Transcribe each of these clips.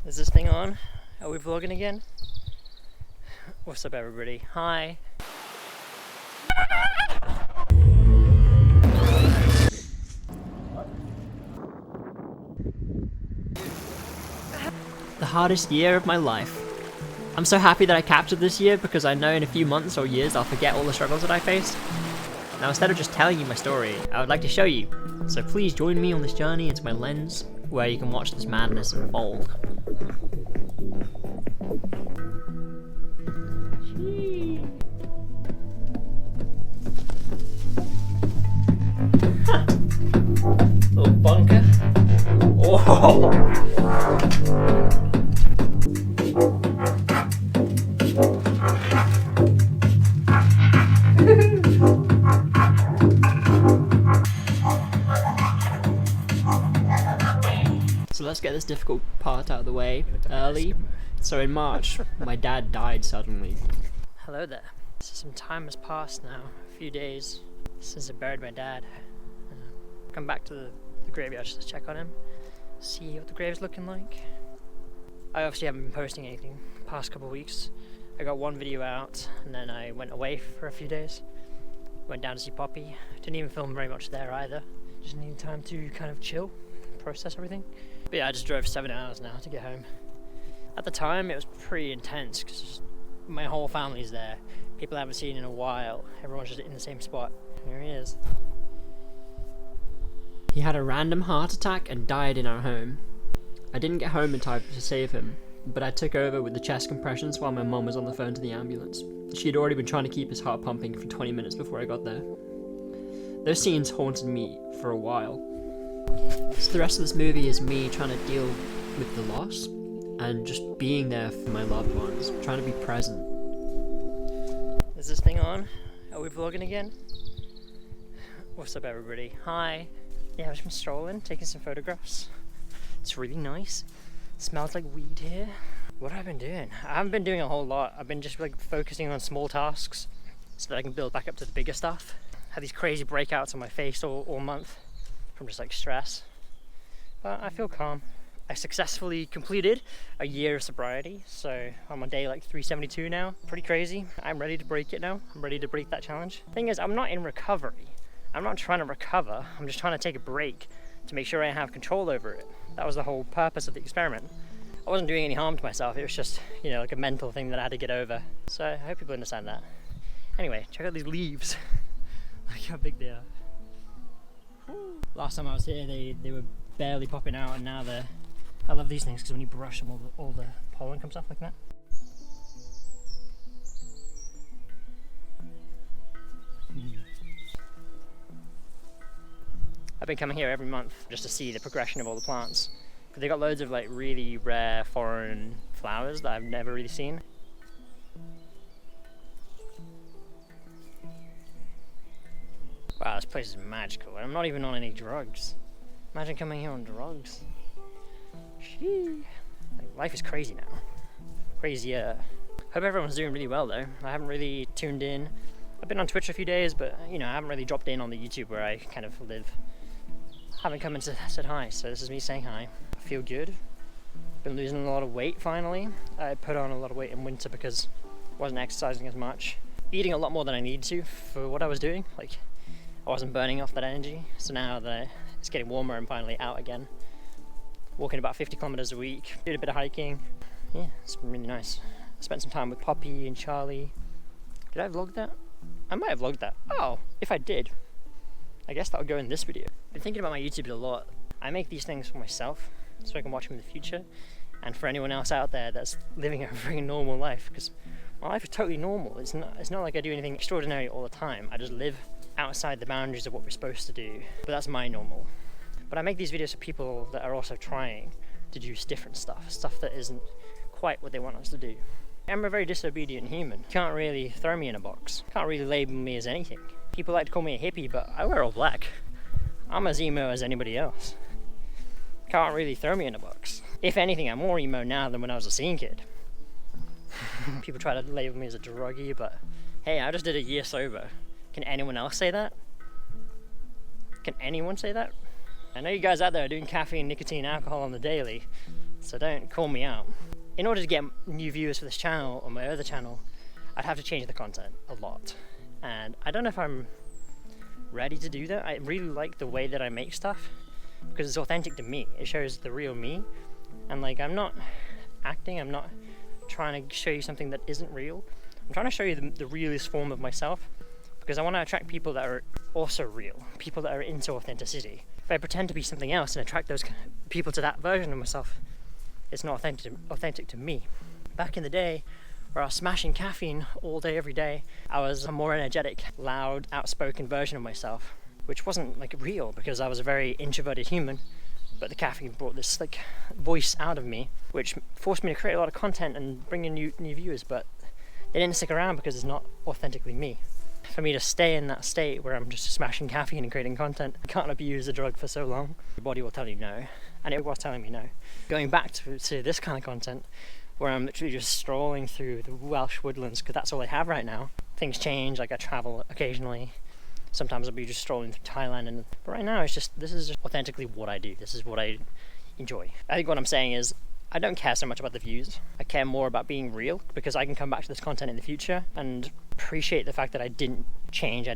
Is this thing on? Are we vlogging again? What's up everybody? Hi! The hardest year of my life. I'm so happy that I captured this year because I know in a few months or years I'll forget all the struggles that I faced. Now instead of just telling you my story, I would like to show you. So please join me on this journey into my lens where you can watch this madness unfold. Little bunker. Oh. So let's get this difficult part out of the way early. So in March, my dad died suddenly. Hello there. So some time has passed now, a few days since I buried my dad. Come back to the graveyard just to check on him, see what the grave's looking like. I obviously haven't been posting anything the past couple of weeks. I got one video out and then I went away for a few days. Went down to see Poppie. Didn't even film very much there either. Just needed time to kind of chill, process everything. But yeah, I just drove 7 hours now to get home. At the time it was pretty intense because my whole family's there. People I haven't seen in a while. Everyone's just in the same spot. Here he is. He had a random heart attack and died in our home. I didn't get home in time to save him, but I took over with the chest compressions while my mum was on the phone to the ambulance. She had already been trying to keep his heart pumping for 20 minutes before I got there. Those scenes haunted me for a while. So the rest of this movie is me trying to deal with the loss and just being there for my loved ones, trying to be present. Is this thing on? Are we vlogging again? What's up everybody? Hi! Yeah, I've just been strolling, taking some photographs. It's really nice. It smells like weed here. What have I been doing? I haven't been doing a whole lot. I've been just like focusing on small tasks so that I can build back up to the bigger stuff. Had these crazy breakouts on my face all month from just like stress. But I feel calm. I successfully completed a year of sobriety, so I'm on day like 372 now. Pretty crazy. I'm ready to break it now. I'm ready to break that challenge. Thing is, I'm not in recovery. I'm not trying to recover, I'm just trying to take a break to make sure I have control over it. That was the whole purpose of the experiment. I wasn't doing any harm to myself, it was just, you know, like a mental thing that I had to get over. So I hope people understand that. Anyway, check out these leaves. Look how big they are. Last time I was here, they were barely popping out, and now they're... I love these things because when you brush them, all the pollen comes off like that. I've been coming here every month just to see the progression of all the plants. Because they got loads of like really rare foreign flowers that I've never really seen. Wow, this place is magical. I'm not even on any drugs. Imagine coming here on drugs. Shee. Like, life is crazy now. Crazier. Hope everyone's doing really well though. I haven't really tuned in. I've been on Twitch a few days, but you know, I haven't really dropped in on the YouTube where I kind of live. Haven't come and said hi, so this is me saying hi. I feel good. Been losing a lot of weight finally. I put on a lot of weight in winter because I wasn't exercising as much. Eating a lot more than I needed to for what I was doing. Like, I wasn't burning off that energy. So now that it's getting warmer, I'm finally out again. Walking about 50 kilometers a week, doing a bit of hiking. Yeah, it's been really nice. I spent some time with Poppie and Charlie. Did I vlog that? I might have vlogged that. Oh, if I did, I guess that would go in this video. I've been thinking about my YouTube a lot. I make these things for myself so I can watch them in the future, and for anyone else out there that's living a very normal life, because my life is totally normal. It's not like I do anything extraordinary all the time. I just live outside the boundaries of what we're supposed to do, but that's my normal. But I make these videos for people that are also trying to do different stuff that isn't quite what they want us to do. I'm a very disobedient human. You can't really throw me in a box. Can't really label me as anything. People like to call me a hippie, but I wear all black. I'm as emo as anybody else. Can't really throw me in a box. If anything, I'm more emo now than when I was a scene kid. People try to label me as a druggie, but hey, I just did a year sober. Can anyone else say that? Can anyone say that? I know you guys out there are doing caffeine, nicotine, alcohol on the daily, so don't call me out. In order to get new viewers for this channel or my other channel, I'd have to change the content a lot. And I don't know if I'm ready to do that. I really like the way that I make stuff because it's authentic to me. It shows the real me. And like, I'm not acting, I'm not trying to show you something that isn't real. I'm trying to show you the realest form of myself because I want to attract people that are also real, people that are into authenticity. If I pretend to be something else and attract those people to that version of myself, it's not authentic to me. Back in the day, where I was smashing caffeine all day, every day, I was a more energetic, loud, outspoken version of myself, which wasn't like real because I was a very introverted human. But the caffeine brought this like voice out of me, which forced me to create a lot of content and bring in new viewers. But they didn't stick around because it's not authentically me. For me to stay in that state where I'm just smashing caffeine and creating content, I can't abuse the drug for so long. Your body will tell you no, and it was telling me no. Going back to this kind of content, where I'm literally just strolling through the Welsh woodlands, because that's all I have right now. Things change, like I travel occasionally. Sometimes I'll be just strolling through Thailand, but right now this is just authentically what I do. This is what I enjoy. I think what I'm saying is, I don't care so much about the views. I care more about being real, because I can come back to this content in the future and appreciate the fact that I didn't change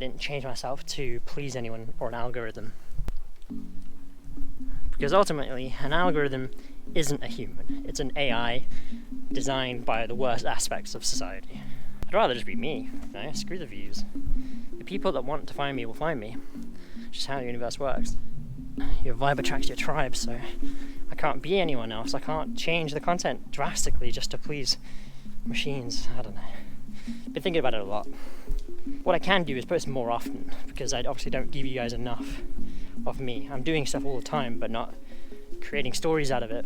myself to please anyone or an algorithm. Because ultimately, an algorithm isn't a human. It's an AI designed by the worst aspects of society. I'd rather just be me, you know? Screw the views. The people that want to find me will find me. It's just how the universe works. Your vibe attracts your tribe, so I can't be anyone else. I can't change the content drastically just to please machines. I don't know. Been thinking about it a lot. What I can do is post more often, because I obviously don't give you guys enough of me. I'm doing stuff all the time, but not creating stories out of it.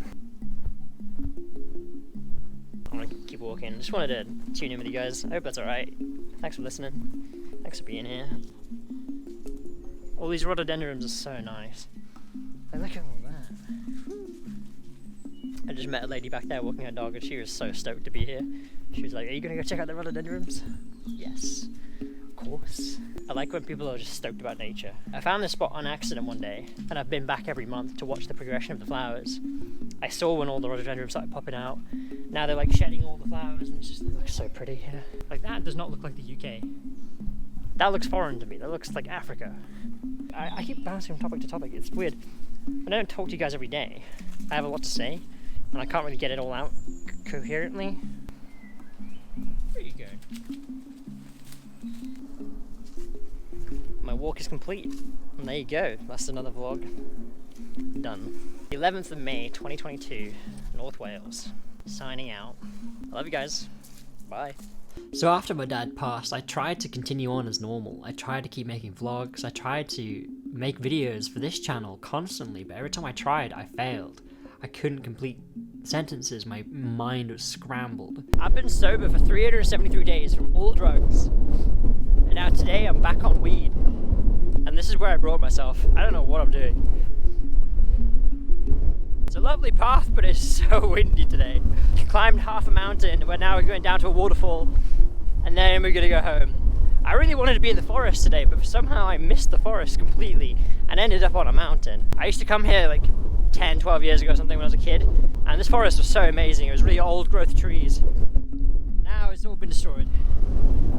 I'm gonna keep walking. Just wanted to tune in with you guys. I hope that's alright. Thanks for listening. Thanks for being here. All these rhododendrons are so nice. Like, look at all that. I just met a lady back there walking her dog, and she was so stoked to be here. She was like, "Are you gonna go check out the rhododendrons?" Yes, of course. I like when people are just stoked about nature. I found this spot on accident one day, and I've been back every month to watch the progression of the flowers. I saw when all the rhododendrons started popping out. Now they're like shedding all the flowers, and it looks so pretty here. Like, that does not look like the UK. That looks foreign to me. That looks like Africa. I keep bouncing from topic to topic. It's weird. I don't talk to you guys every day. I have a lot to say, and I can't really get it all out coherently. Where are you going? My walk is complete, and there you go. That's another vlog done. 11th of May 2022, North Wales. Signing out. I love you guys. Bye. So after my dad passed, I tried to continue on as normal. I tried to keep making vlogs. I tried to make videos for this channel constantly, but every time I tried, I failed. I couldn't complete sentences. My mind was scrambled. I've been sober for 373 days from all drugs. And now today I'm back on weed. And this is where I brought myself. I don't know what I'm doing. It's a lovely path, but it's so windy today. Climbed half a mountain, but now we're going down to a waterfall, and then we're gonna go home. I really wanted to be in the forest today, but somehow I missed the forest completely and ended up on a mountain. I used to come here like 10, 12 years ago or something when I was a kid, and this forest was so amazing. It was really old growth trees. Now it's all been destroyed.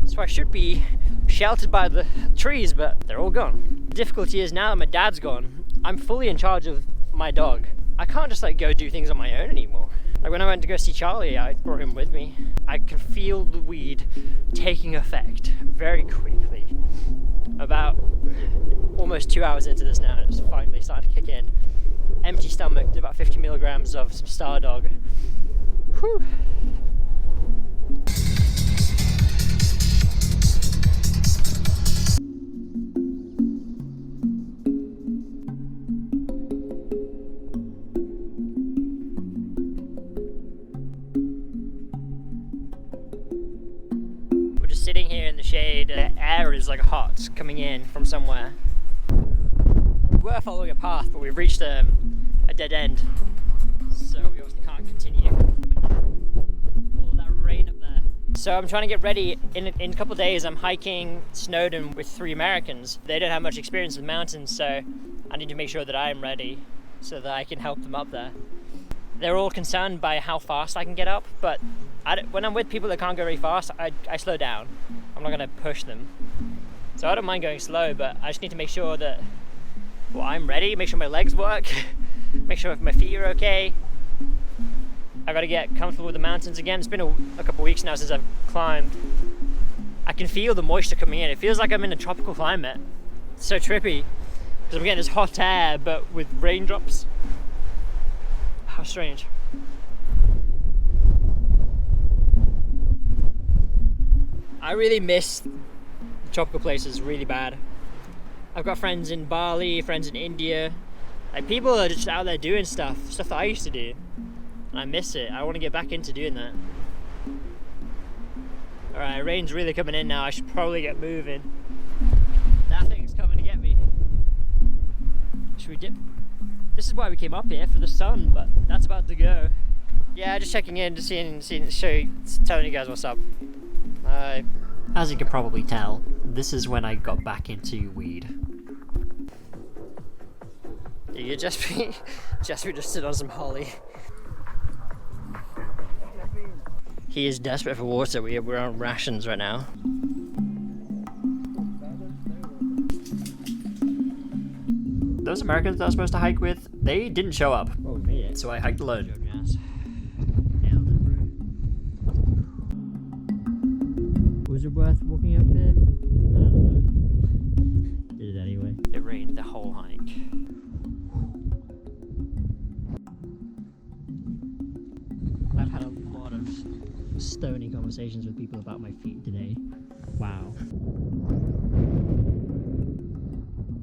So I should be sheltered by the trees, but they're all gone. The difficulty is, now that my dad's gone, I'm fully in charge of my dog. I can't just like go do things on my own anymore. Like when I went to go see Charlie, I brought him with me. I can feel the weed taking effect very quickly. About almost 2 hours into this now, and it's finally starting to kick in. Empty stomach, did about 50 milligrams of some Star Dog. Whew. Sitting here in the shade, the air is like hot coming in from somewhere. We were following a path, but we've reached a dead end, so we obviously can't continue. All that rain up there. So I'm trying to get ready. In a couple of days I'm hiking Snowdon with 3 Americans. They don't have much experience with mountains, so I need to make sure that I'm ready so that I can help them up there. they're all concerned by how fast I can get up, but when I'm with people that can't go very fast, I slow down. I'm not gonna push them. So I don't mind going slow, but I just need to make sure that, well, I'm ready, make sure my legs work, make sure my feet are okay. I gotta get comfortable with the mountains again. It's been a couple weeks now since I've climbed. I can feel the moisture coming in. It feels like I'm in a tropical climate. It's so trippy, because I'm getting this hot air, but with raindrops. How strange. I really miss tropical places really bad. I've got friends in Bali, friends in India. Like, people are just out there doing stuff that I used to do. And I miss it. I want to get back into doing that. Alright, rain's really coming in now. I should probably get moving. That thing's coming to get me. Should we dip? This is why we came up here, for the sun, but that's about to go. Yeah, just checking in, just telling you guys what's up. As you can probably tell, this is when I got back into weed. Yeah, Jasper just stood on some holly. He is desperate for water. We're on rations right now. Those Americans that I was supposed to hike with, they didn't show up. Oh, we made it. So I hiked alone. Was it worth walking up there? I don't know. Did it anyway. It rained the whole hike. I've had a lot of stony conversations with people about my feet today. Wow.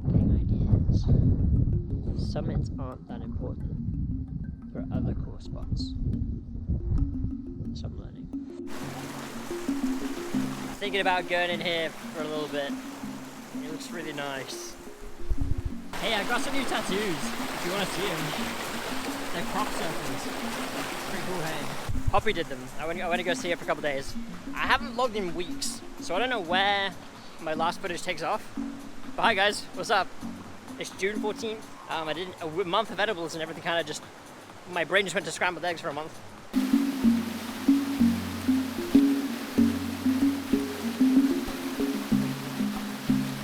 Getting ideas. Summits aren't that important. There are other cool spots. So I'm learning. Thinking about going in here for a little bit. It looks really nice. Hey, I got some new tattoos, if you want to see them. They're crop circles. Pretty cool, hey? Poppie did them. I went to go see her for a couple days. I haven't logged in weeks, so I don't know where my last footage takes off. But hi guys, what's up? It's June 14th. I did a month of edibles and everything kind of just, my brain just went to scrambled eggs for a month.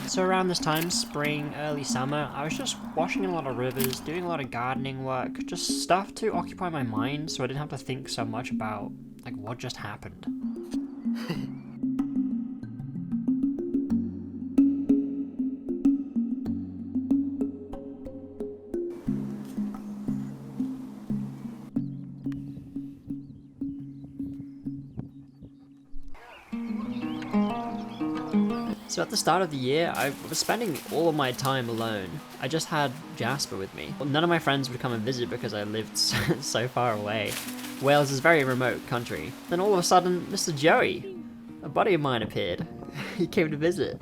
So around this time, spring, early summer, I was just washing in a lot of rivers, doing a lot of gardening work, just stuff to occupy my mind so I didn't have to think so much about, like, what just happened. So at the start of the year, I was spending all of my time alone. I just had Jasper with me. None of my friends would come and visit because I lived so far away. Wales is a very remote country. Then all of a sudden, Mr. Joey, a buddy of mine, appeared. He came to visit.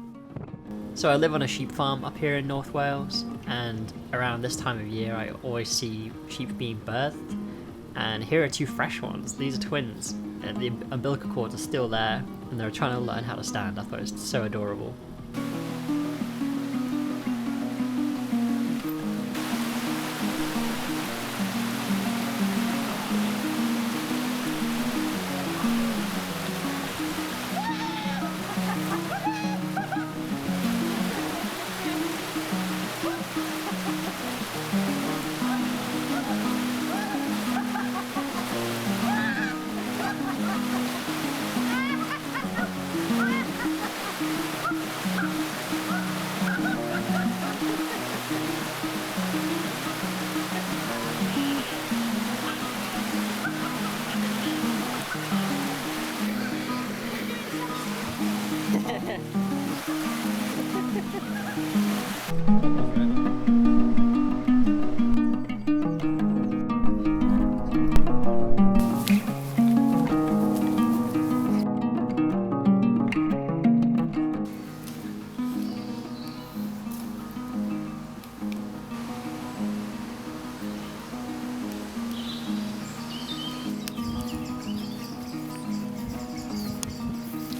So I live on a sheep farm up here in North Wales, and around this time of year I always see sheep being birthed, and here are two fresh ones. These are twins, and the umbilical cords are still there, and they're trying to learn how to stand. I thought it was so adorable.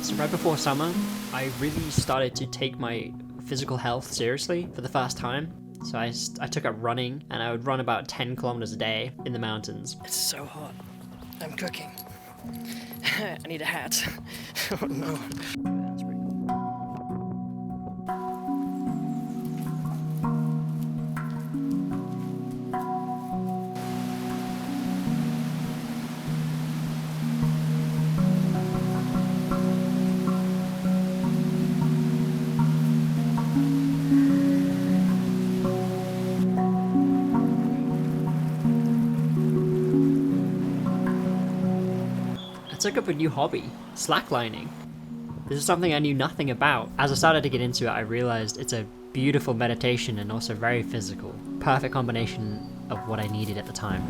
So right before summer, I really started to take my physical health seriously for the first time. So I took up running, and I would run about 10 kilometers a day in the mountains. It's so hot. I'm cooking. I need a hat. Oh no. That's pretty cool. I took up a new hobby, slacklining. This is something I knew nothing about. As I started to get into it, I realized it's a beautiful meditation and also very physical. Perfect combination of what I needed at the time.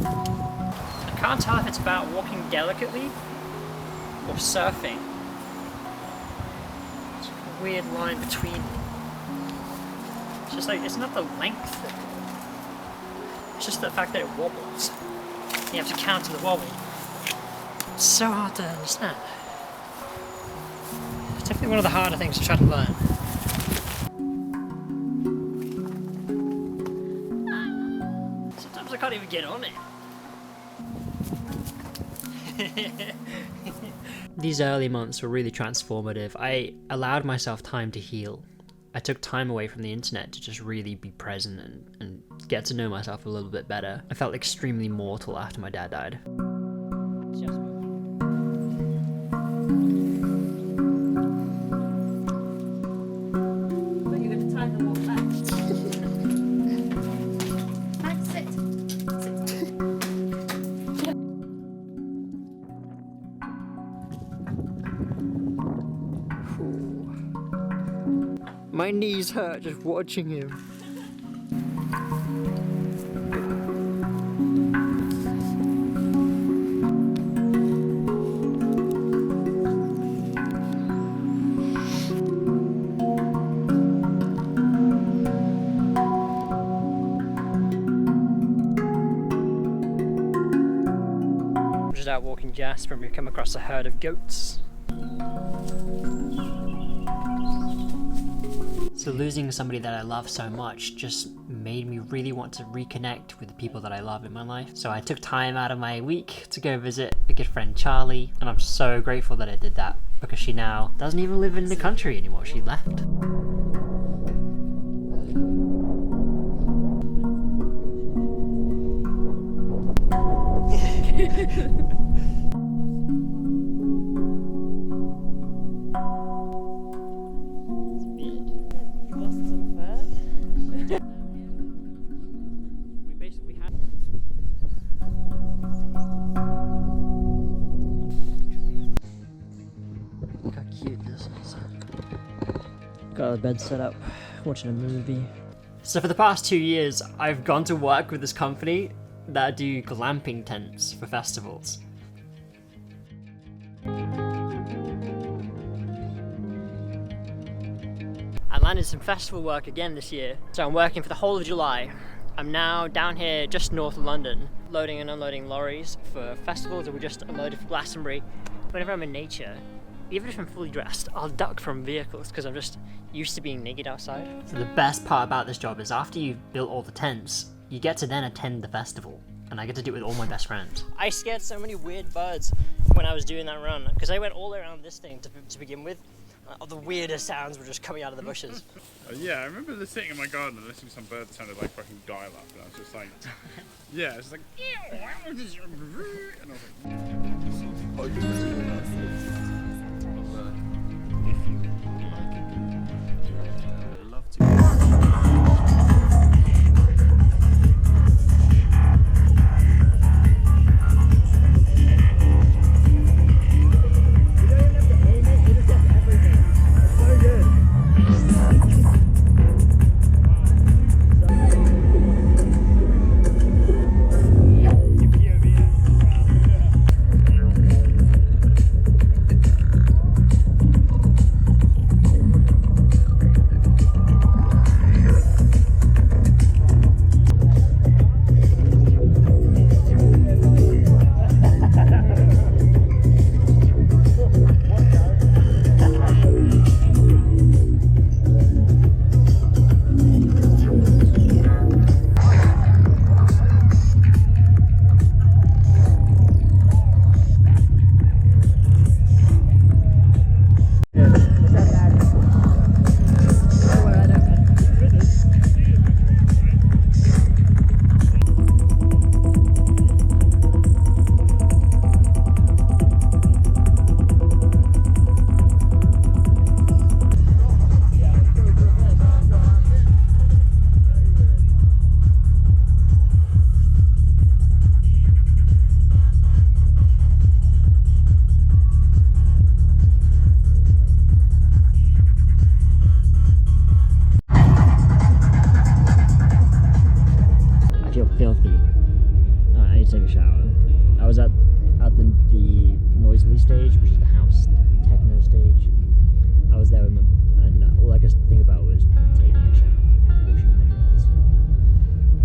I can't tell if it's about walking delicately or surfing. It's a weird line between. It's just like, it's not the length. It's just the fact that it wobbles. You have to counter the wobble. It's so hard to understand. It's definitely one of the harder things to try to learn. Sometimes I can't even get on it. These early months were really transformative. I allowed myself time to heal. I took time away from the internet to just really be present and get to know myself a little bit better. I felt extremely mortal after my dad died. My knees hurt just watching him. I'm just out walking Jasper and we come across a herd of goats. So losing somebody that I love so much just made me really want to reconnect with the people that I love in my life. So I took time out of my week to go visit a good friend Charlie, and I'm so grateful that I did that because she now doesn't even live in the country anymore. She left. Got the bed set up, watching a movie. So for the past 2 years, I've gone to work with this company that do glamping tents for festivals. I landed some festival work again this year, so I'm working for the whole of July. I'm now down here just north of London, loading and unloading lorries for festivals that we just unloaded for Glastonbury. Whenever I'm in nature, even if I'm fully dressed, I'll duck from vehicles because I'm just used to being naked outside. So the best part about this job is after you've built all the tents, you get to then attend the festival. And I get to do it with all my best friends. I scared so many weird birds when I was doing that run because I went all around this thing to begin with. All the weirdest sounds were just coming out of the bushes. Yeah, I remember sitting in my garden and listening to some birds sounded like fucking dial-up, and I was just like, yeah, it's just like, and I was filthy. I need to take a shower. I was at the noisily stage, which is the house techno stage. I was there with and all I could think about was taking a shower, washing my dress.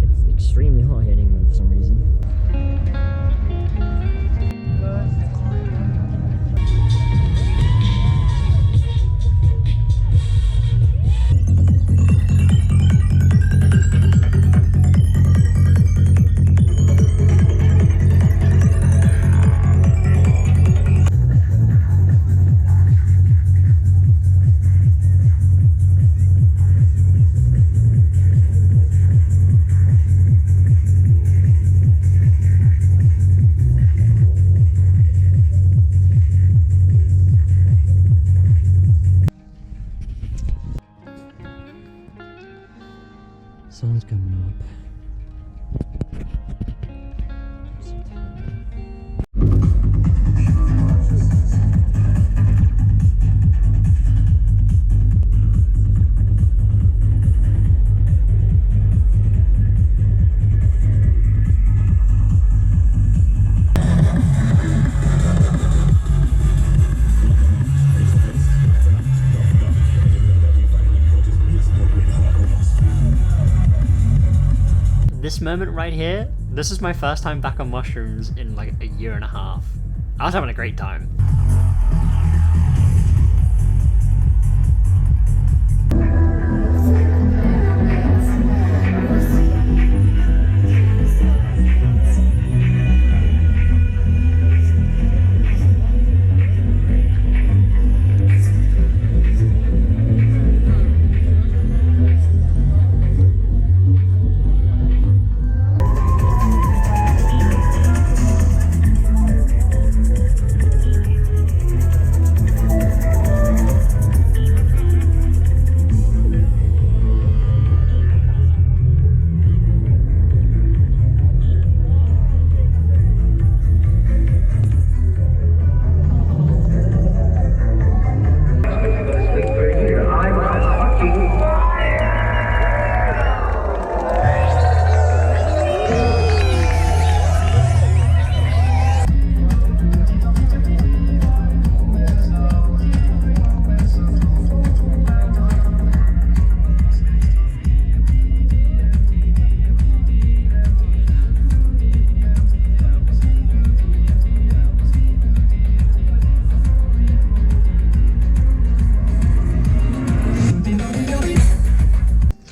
It's extremely hot here in England for some reason. Sun's coming up. This moment right here, this is my first time back on mushrooms in like a year and a half. I was having a great time.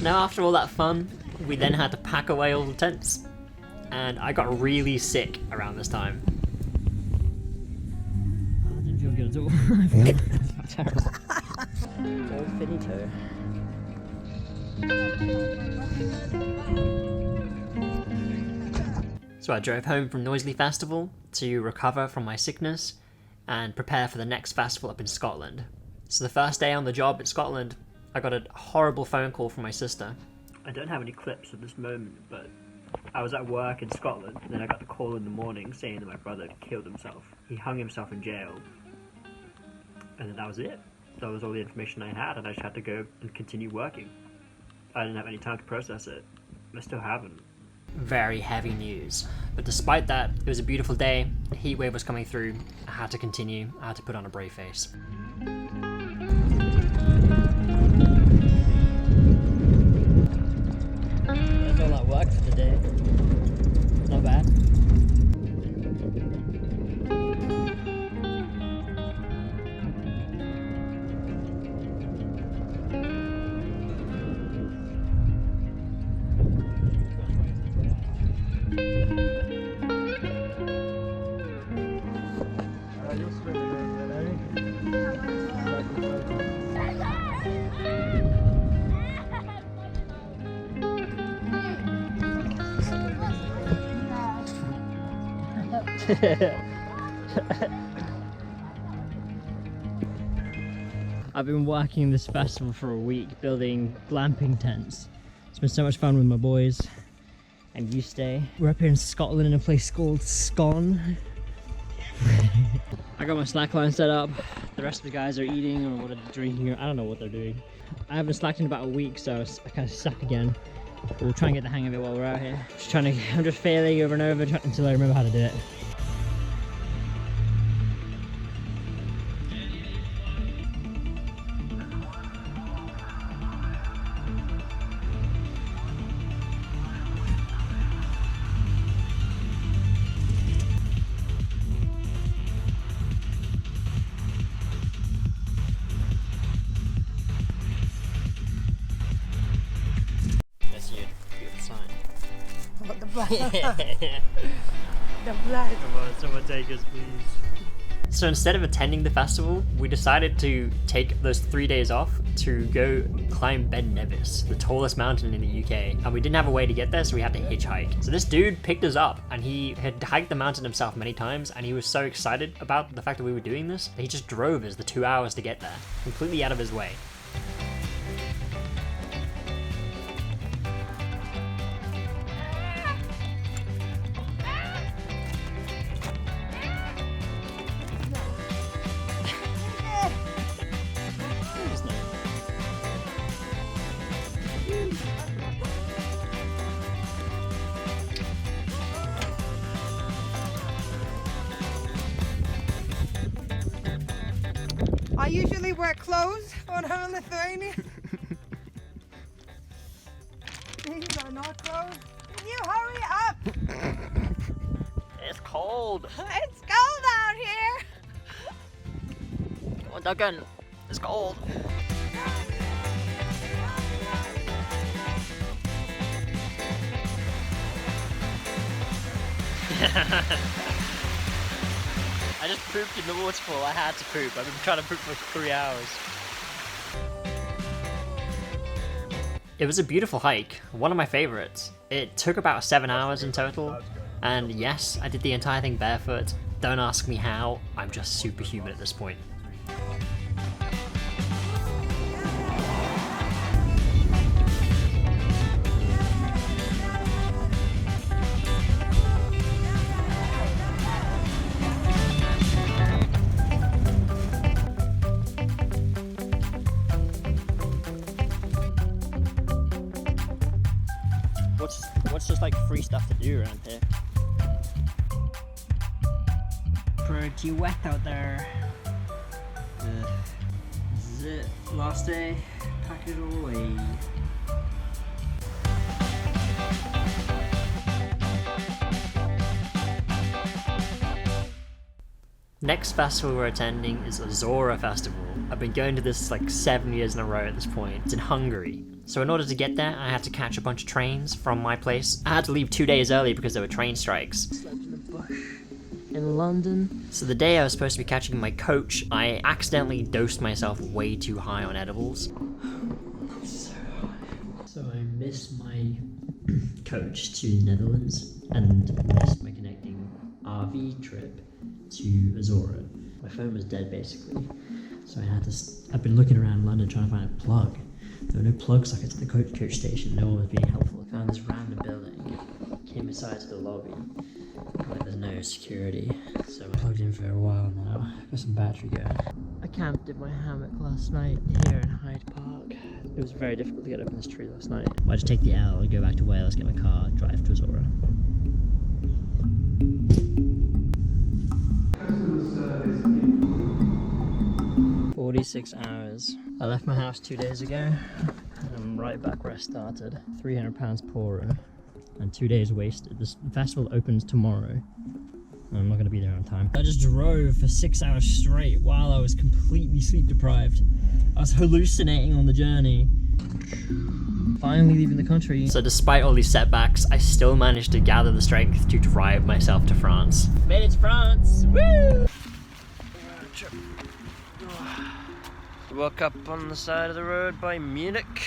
Now after all that fun, we then had to pack away all the tents, and I got really sick around this time. I didn't feel good at all. I felt terrible. Old finito. So I drove home from Noisily Festival to recover from my sickness and prepare for the next festival up in Scotland. So the first day on the job in Scotland, I got a horrible phone call from my sister. I don't have any clips of this moment, but I was at work in Scotland, and then I got the call in the morning saying that my brother had killed himself. He hung himself in jail. And then that was it. That was all the information I had, and I just had to go and continue working. I didn't have any time to process it. I still haven't. Very heavy news. But despite that, it was a beautiful day. A heat wave was coming through. I had to continue. I had to put on a brave face. That's all that work for today. Not bad. I've been working this festival for a week, building glamping tents. It's been so much fun with my boys and you stay. We're up here in Scotland in a place called Scone. I got my slackline set up. The rest of the guys are eating or what are drinking, or I don't know what they're doing. I haven't slacked in about a week, so I kind of suck again. We'll try and get the hang of it while we're out here. I'm just failing over and over until I remember how to do it. What the blood? Yeah. The blood. Come on, someone take us, please. So instead of attending the festival, we decided to take those 3 days off to go climb Ben Nevis, the tallest mountain in the UK. And we didn't have a way to get there, so we had to hitchhike. So this dude picked us up, and he had hiked the mountain himself many times, and he was so excited about the fact that we were doing this, that he just drove us the 2 hours to get there, completely out of his way. I usually wear clothes when I'm in Lithuania. These are not clothes. Can you hurry up? It's cold. It's cold out here. Come on, Duncan. It's cold. I just pooped in the waterfall. I had to poop. I've been trying to poop for 3 hours. It was a beautiful hike, one of my favorites. It took about 7 hours in total, and yes, I did the entire thing barefoot. Don't ask me how, I'm just superhuman at this point. What's just like free stuff to do around here? Pretty wet out there. This is it. Last day. Pack it all away. Next festival we're attending is Azora Festival. I've been going to this like 7 years in a row at this point. It's in Hungary. So in order to get there, I had to catch a bunch of trains from my place. I had to leave 2 days early because there were train strikes. Slept in the bush in London. So the day I was supposed to be catching my coach, I accidentally dosed myself way too high on edibles. So I missed my coach to the Netherlands and missed my connecting RV trip to Azora. My phone was dead basically, so I've been looking around London trying to find a plug. There were no plug sockets at the coach station, no one was being helpful. I found this random building, came inside to the lobby, but there's no security, so I plugged in for a while now. Got some battery going. I camped in my hammock last night here in Hyde Park. It was very difficult to get up in this tree last night. I just take the L and go back to Wales, get my car, drive to Azora. 46 hours. I left my house 2 days ago, and I'm right back where I started. £300 poorer, and 2 days wasted. This festival opens tomorrow, and I'm not going to be there on time. I just drove for 6 hours straight while I was completely sleep deprived. I was hallucinating on the journey. Finally leaving the country. So despite all these setbacks, I still managed to gather the strength to drive myself to France. Made it to France! Woo! Woke up on the side of the road by Munich.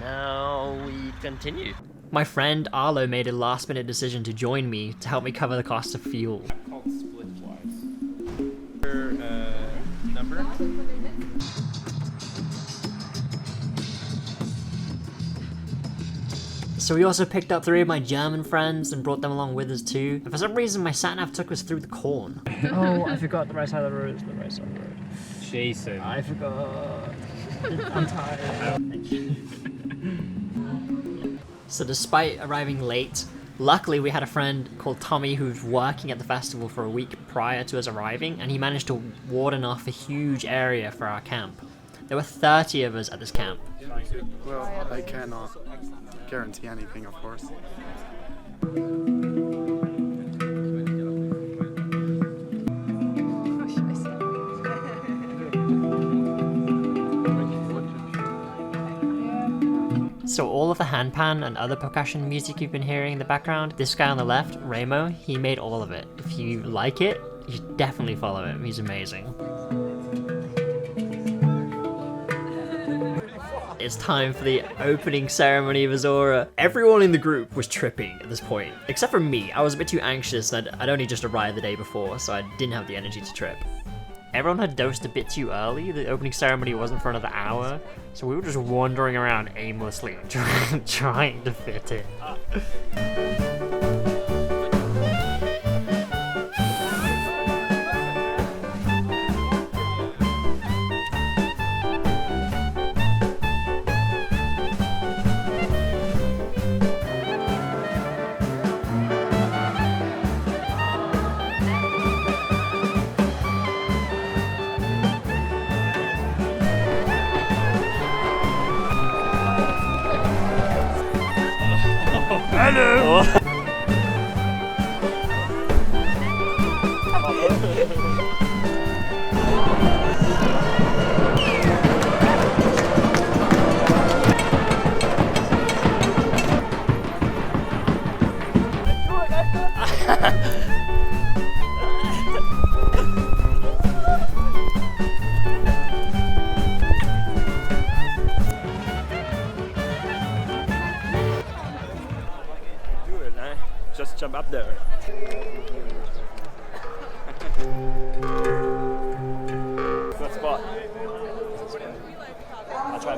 Now we continue. My friend Arlo made a last minute decision to join me to help me cover the cost of fuel. Called Splitwise. Number? So we also picked up 3 of my German friends and brought them along with us too. And for some reason my sat-nav took us through the corn. Oh, I forgot the right side of the road is the right side of the road. Jason. I forgot. I'm tired. Thank you. So despite arriving late, luckily we had a friend called Tommy who was working at the festival for a week prior to us arriving, and he managed to warden off a huge area for our camp. There were 30 of us at this camp. Well, I cannot guarantee anything, of course. So all of the handpan and other percussion music you've been hearing in the background, this guy on the left, Remo, he made all of it. If you like it, you should definitely follow him. He's amazing. It's time for the opening ceremony of Azora. Everyone in the group was tripping at this point, except for me. I was a bit too anxious and I'd only just arrived the day before, so I didn't have the energy to trip. Everyone had dosed a bit too early. The opening ceremony wasn't for another hour, so we were just wandering around aimlessly, trying to fit in. Hello! Just jump up there. Good spot. I'll try.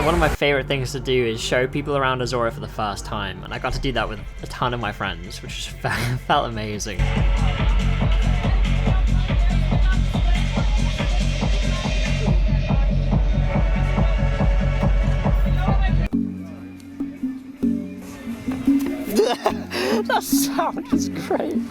One of my favorite things to do is show people around Azora for the first time, and I got to do that with a ton of my friends, which just felt amazing. That sound is great.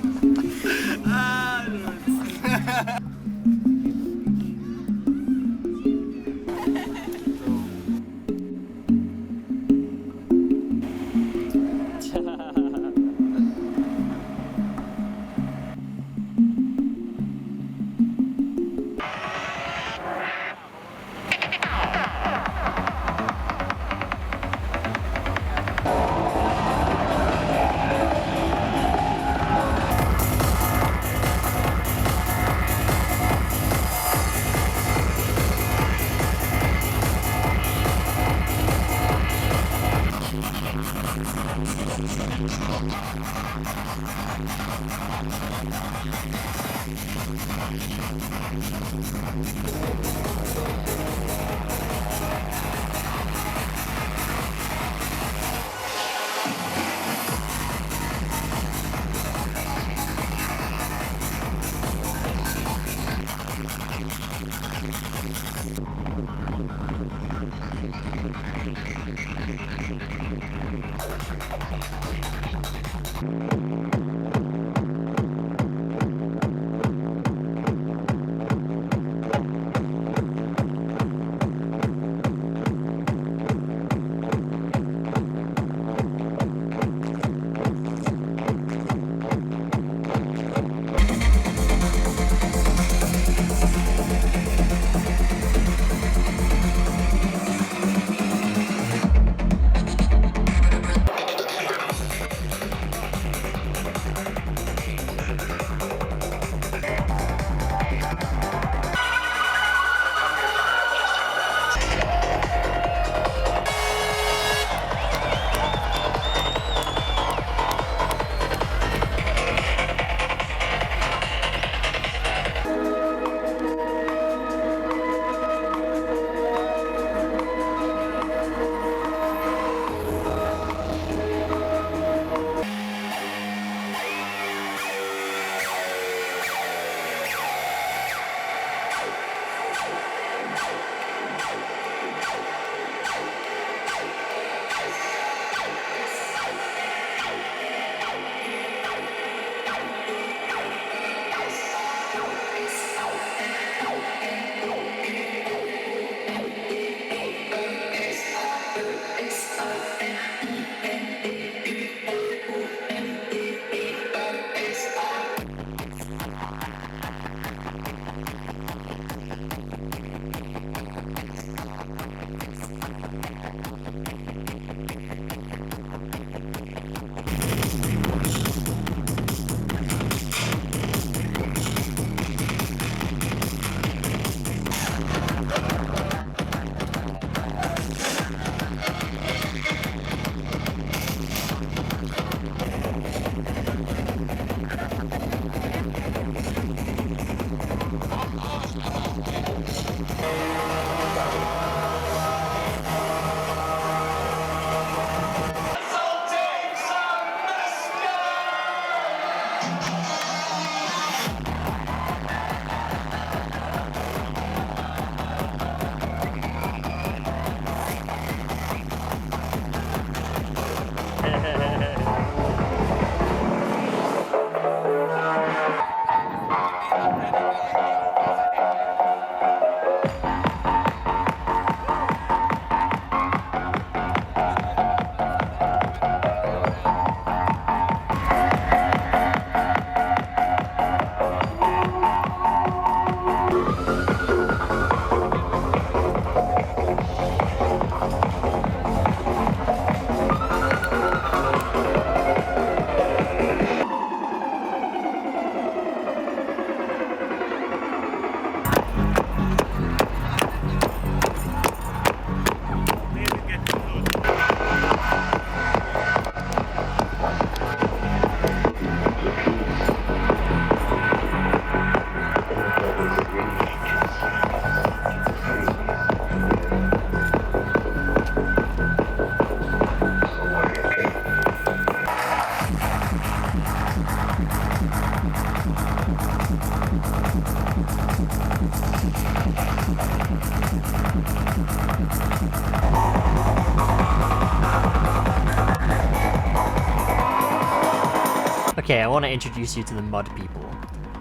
Okay, I want to introduce you to the mud people.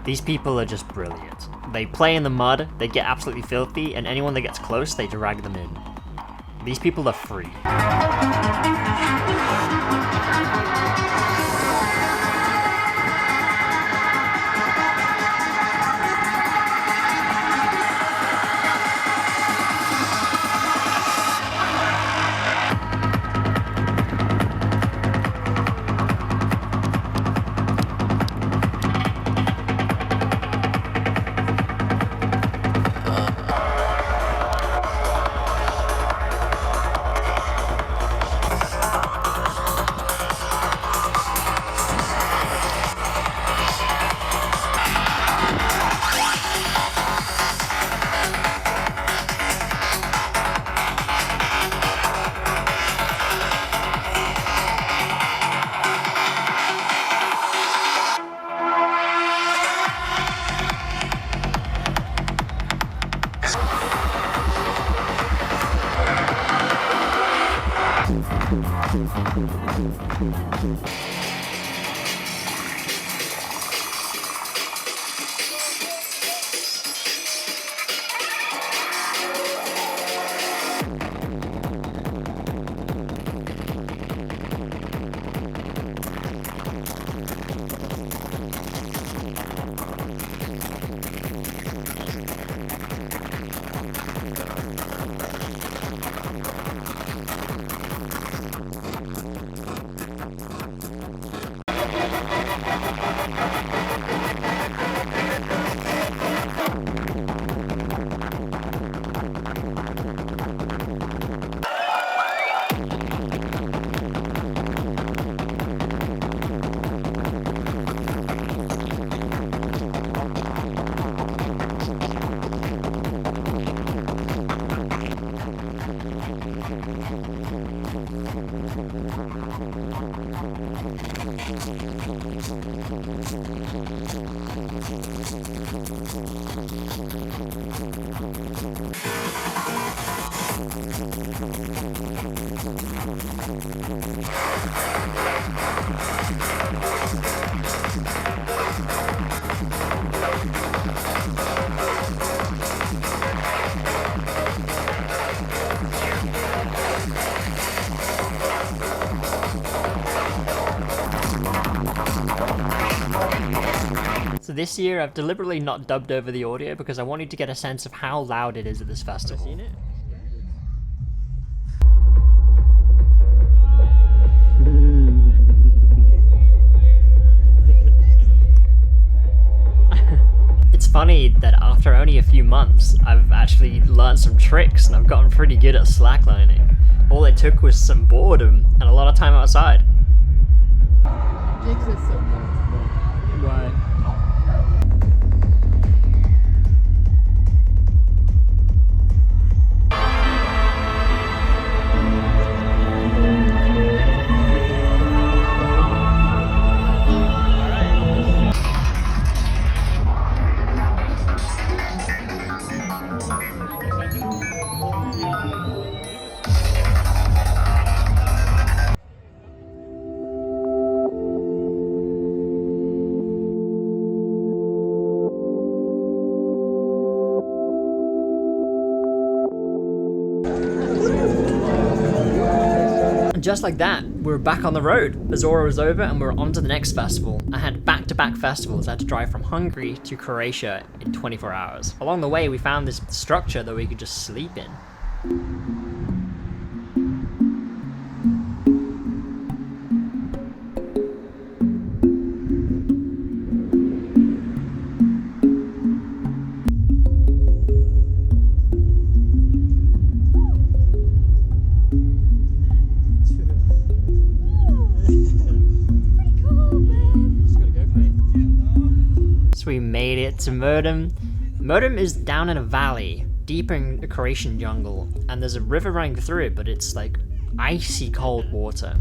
These people are just brilliant. They play in the mud, they get absolutely filthy, and anyone that gets close, they drag them in. These people are free. So this year I've deliberately not dubbed over the audio because I wanted to get a sense of how loud it is at this festival. Have you seen it? It's funny that after only a few months I've actually learned some tricks and I've gotten pretty good at slacklining. All it took was some boredom and a lot of time outside. Jiggs is so comfortable. Why? Just like that, we were back on the road. Azora was over and we were on to the next festival. I had back-to-back festivals. I had to drive from Hungary to Croatia in 24 hours. Along the way, we found this structure that we could just sleep in. We made it to Modem. Modem is down in a valley, deep in the Croatian jungle, and there's a river running through it, but it's like icy cold water.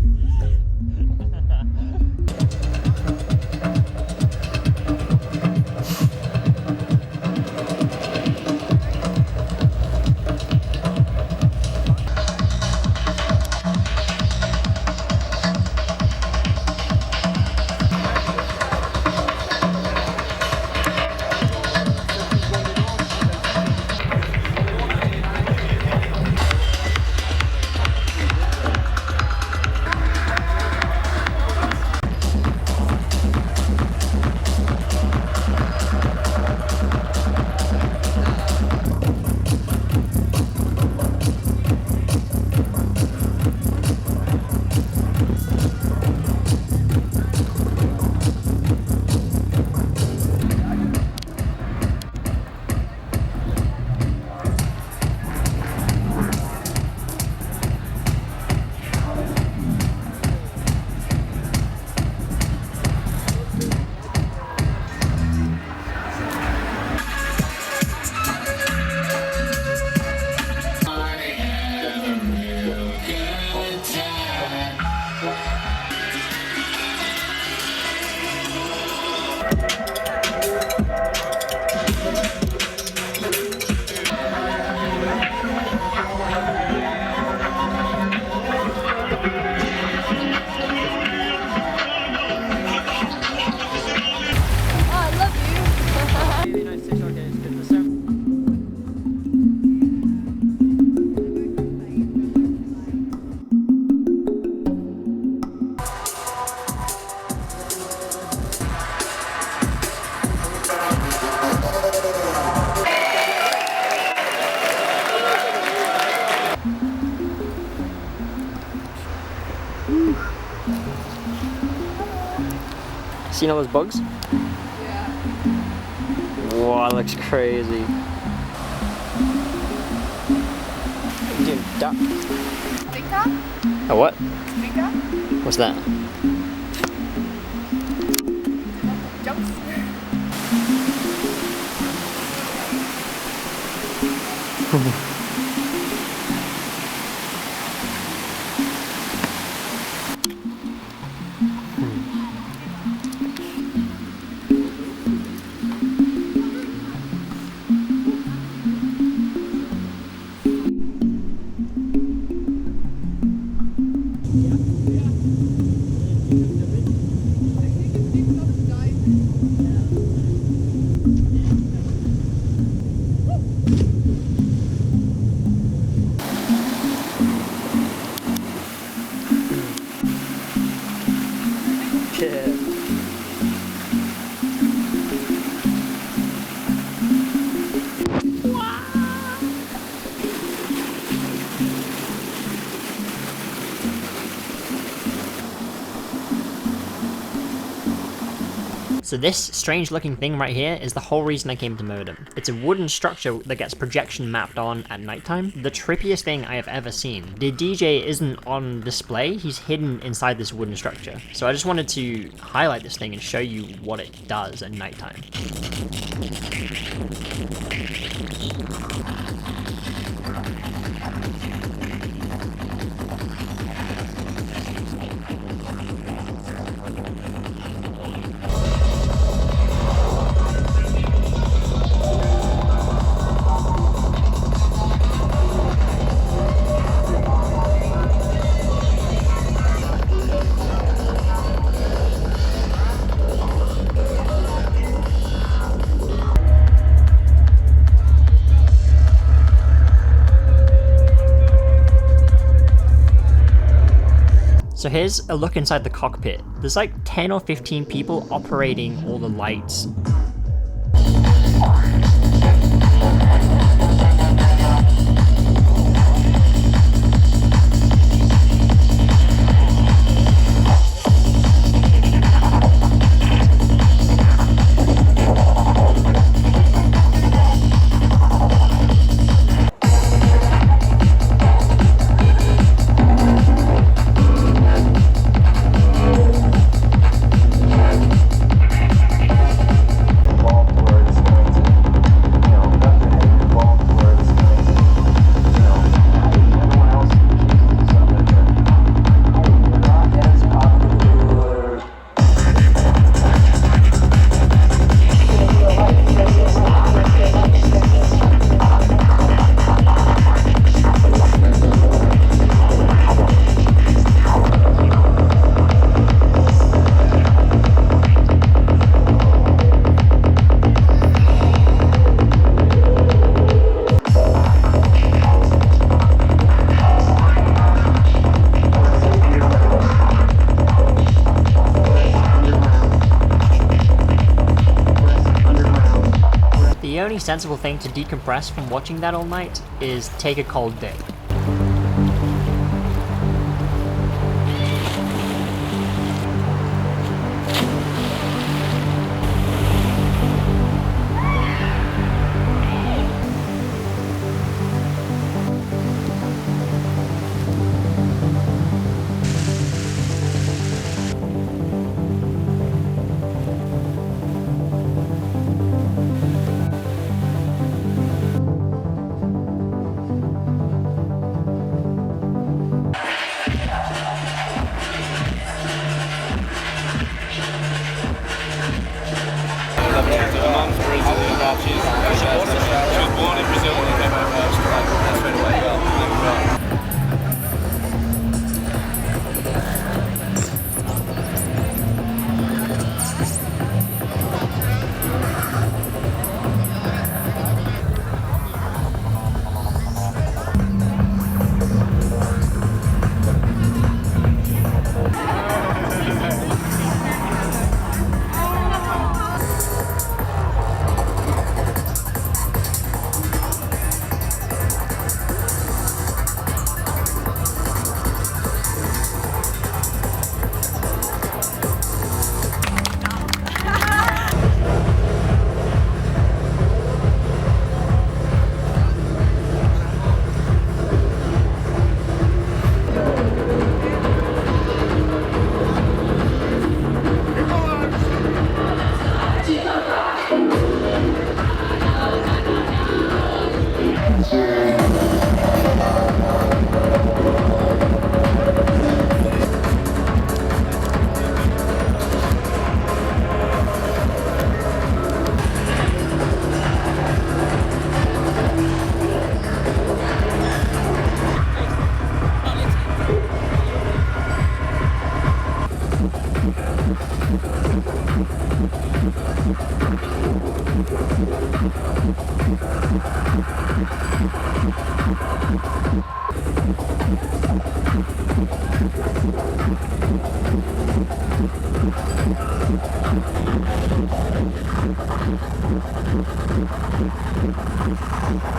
Seen all those bugs? Yeah. Whoa, that looks crazy. Dude, duck. Finca? A what? Finca? What's that? Jumps. So this strange looking thing right here is the whole reason I came to Modem. It's a wooden structure that gets projection mapped on at nighttime. The trippiest thing I have ever seen. The DJ isn't on display, he's hidden inside this wooden structure. So I just wanted to highlight this thing and show you what it does at nighttime. So here's a look inside the cockpit. There's like 10 or 15 people operating all the lights. The only sensible thing to decompress from watching that all night is take a cold day.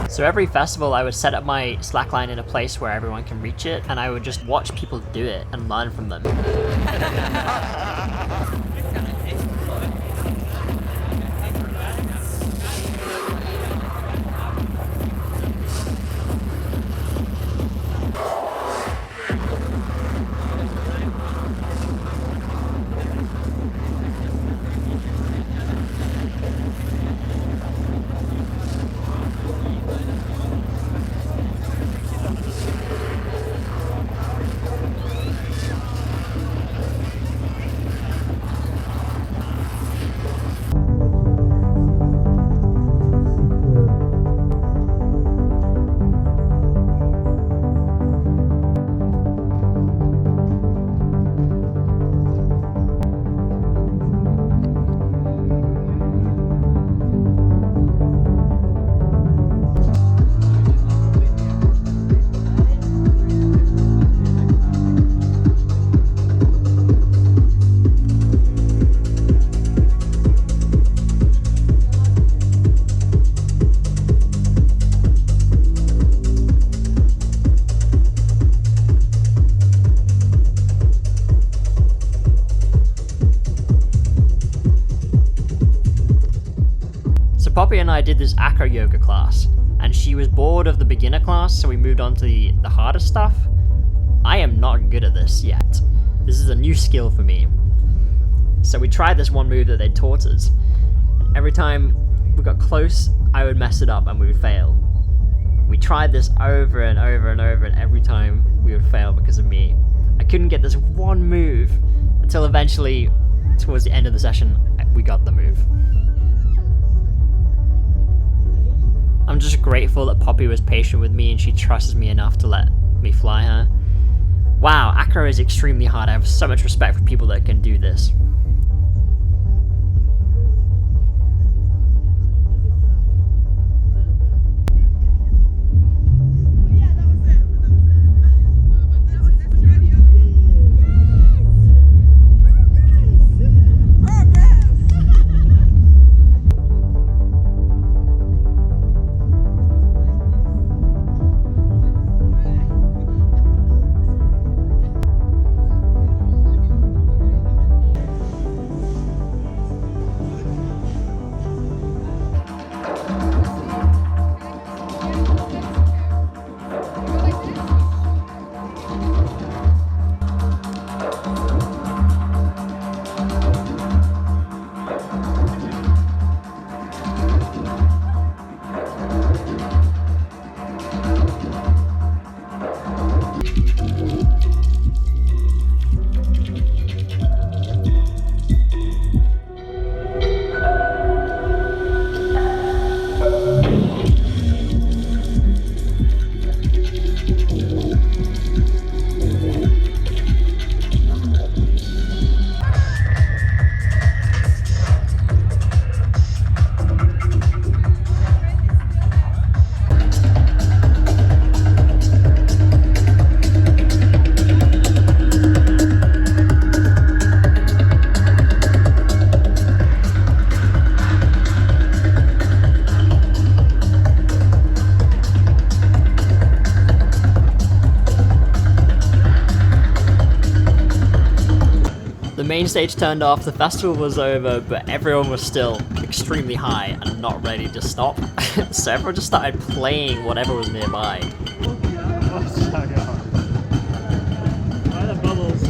So every festival I would set up my slackline in a place where everyone can reach it, and I would just watch people do it and learn from them. Poppie and I did this acro yoga class, and she was bored of the beginner class, so we moved on to the harder stuff. I am not good at this yet. This is a new skill for me. So we tried this one move that they taught us. Every time we got close, I would mess it up and we would fail. We tried this over and over and over, and every time we would fail because of me. I couldn't get this one move until eventually, towards the end of the session, we got the move. I'm just grateful that Poppie was patient with me and she trusts me enough to let me fly her. Wow, acro is extremely hard. I have so much respect for people that can do this. The main stage turned off, the festival was over, but everyone was still extremely high and not ready to stop. So everyone just started playing whatever was nearby. Why the bubbles?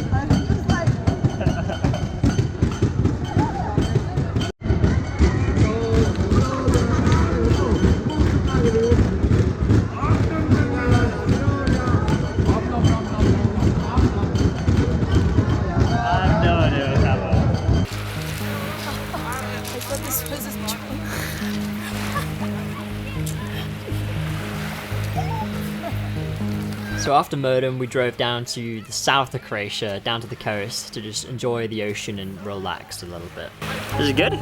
So after Modem, we drove down to the south of Croatia, down to the coast, to just enjoy the ocean and relax a little bit. This is good?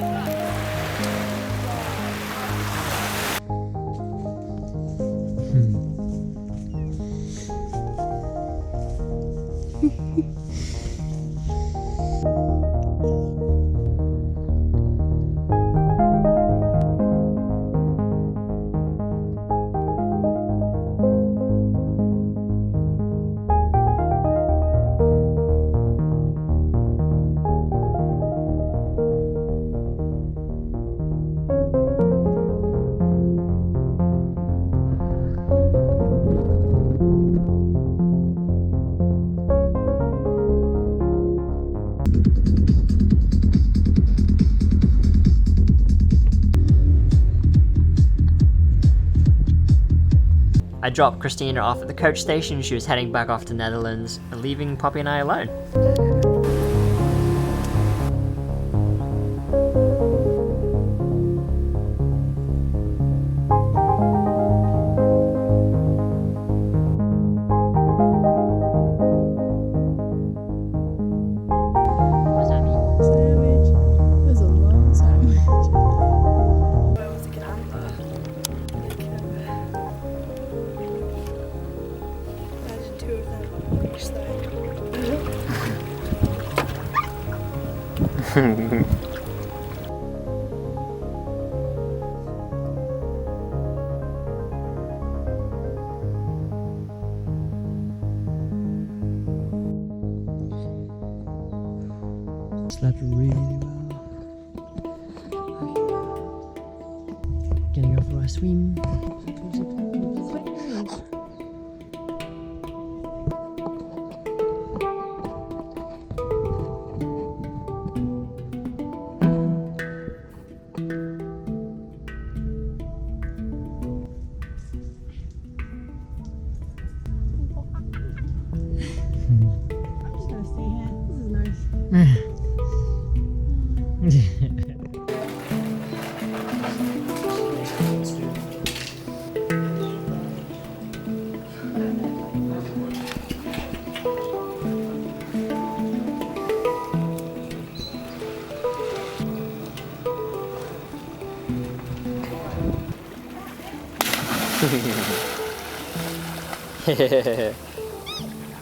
I dropped Christina off at the coach station. She was heading back off to Netherlands, and leaving Poppy and I alone. What does that mean? Sandwich. It was a long sandwich. Where was the camper? Imagine two of them on each side. Slept really well. Gonna go for a swim. I'm just gonna stay here. This is nice.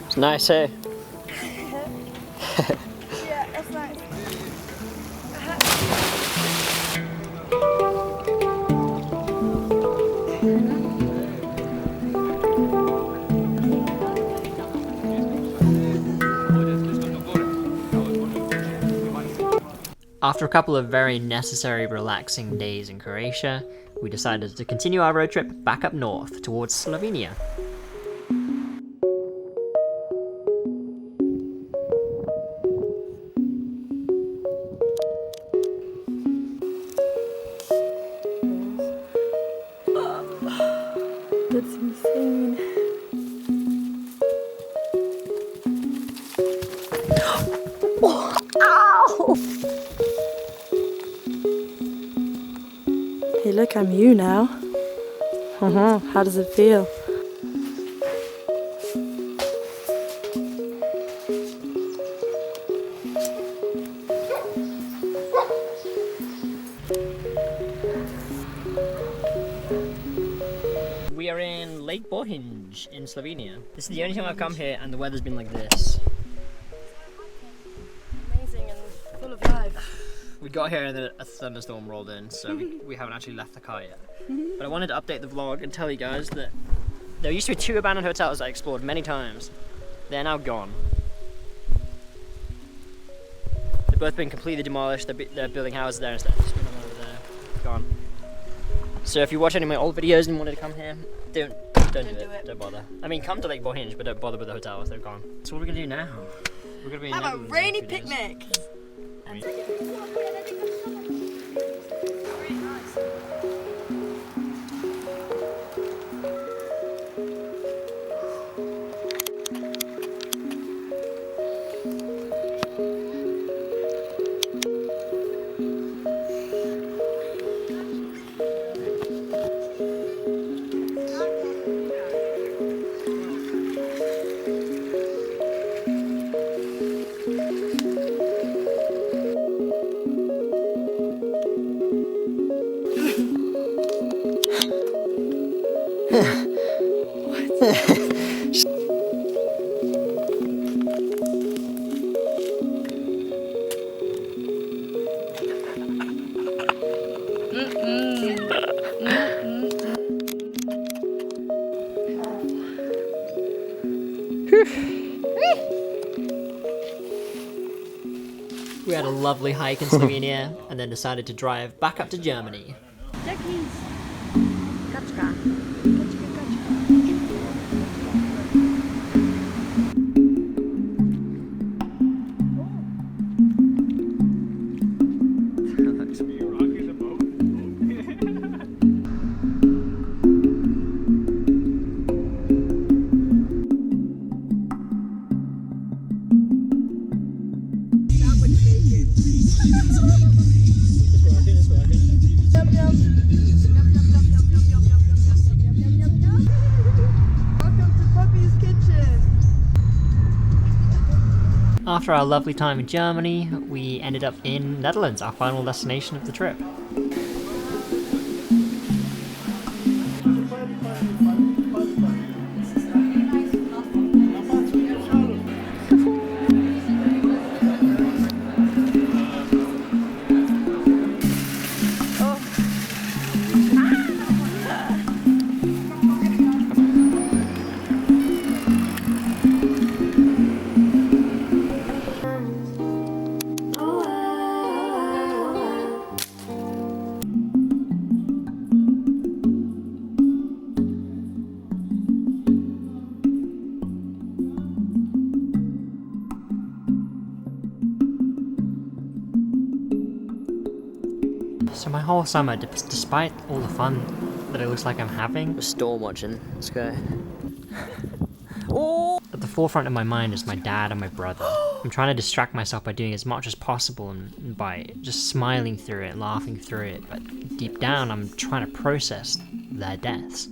It's nice, eh? Yeah, that's nice. After a couple of very necessary relaxing days in Croatia, we decided to continue our road trip back up north towards Slovenia. That's insane. Ow! Hey, look, I'm you now. How does it feel? We are in Lake Bohinj in Slovenia. This is the only time I've come here and the weather's been like this. Amazing and full of life. We got here and then a thunderstorm rolled in, so we haven't actually left the car yet. But I wanted to update the vlog and tell you guys that there used to be 2 abandoned hotels I explored many times. They're now gone. They've both been completely demolished. They're building houses there instead. Just one over there. Gone. So if you watch any of my old videos and wanted to come here, don't do it. Don't bother. I mean, come to Lake Bohinj, but don't bother with the hotels. They're gone. So what are we gonna do now? We're gonna be in Have a Netherlands in rainy few days. picnic. We had a lovely hike in Slovenia and then decided to drive back up to Germany. Jiggs. Kaczka. After our lovely time in Germany, we ended up in Netherlands, our final destination of the trip. So my whole summer, despite all the fun that it looks like I'm having, We're storm watching. Let's go. at the forefront of my mind is my dad and my brother. I'm trying to distract myself by doing as much as possible and by just smiling through it, laughing through it, but deep down I'm trying to process their deaths.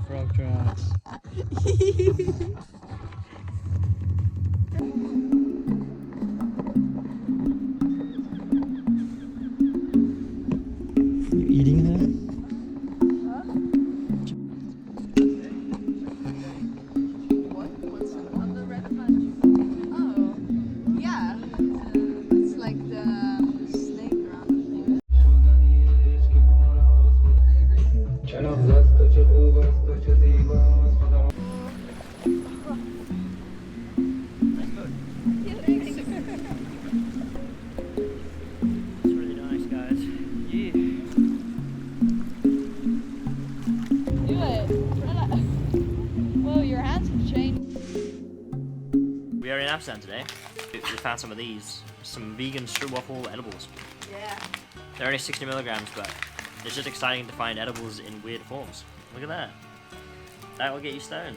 Frog tracks. You eating that? On the red punch. Oh, yeah. It's like the snake around the It's really nice, guys. Yeah. Do it. Whoa, your hands have changed. We are in Amsterdam today. We found some of these. Some vegan stroopwafel edibles. Yeah. They're only 60 milligrams, but it's just exciting to find edibles in weird forms. Look at that. That will get you stoned.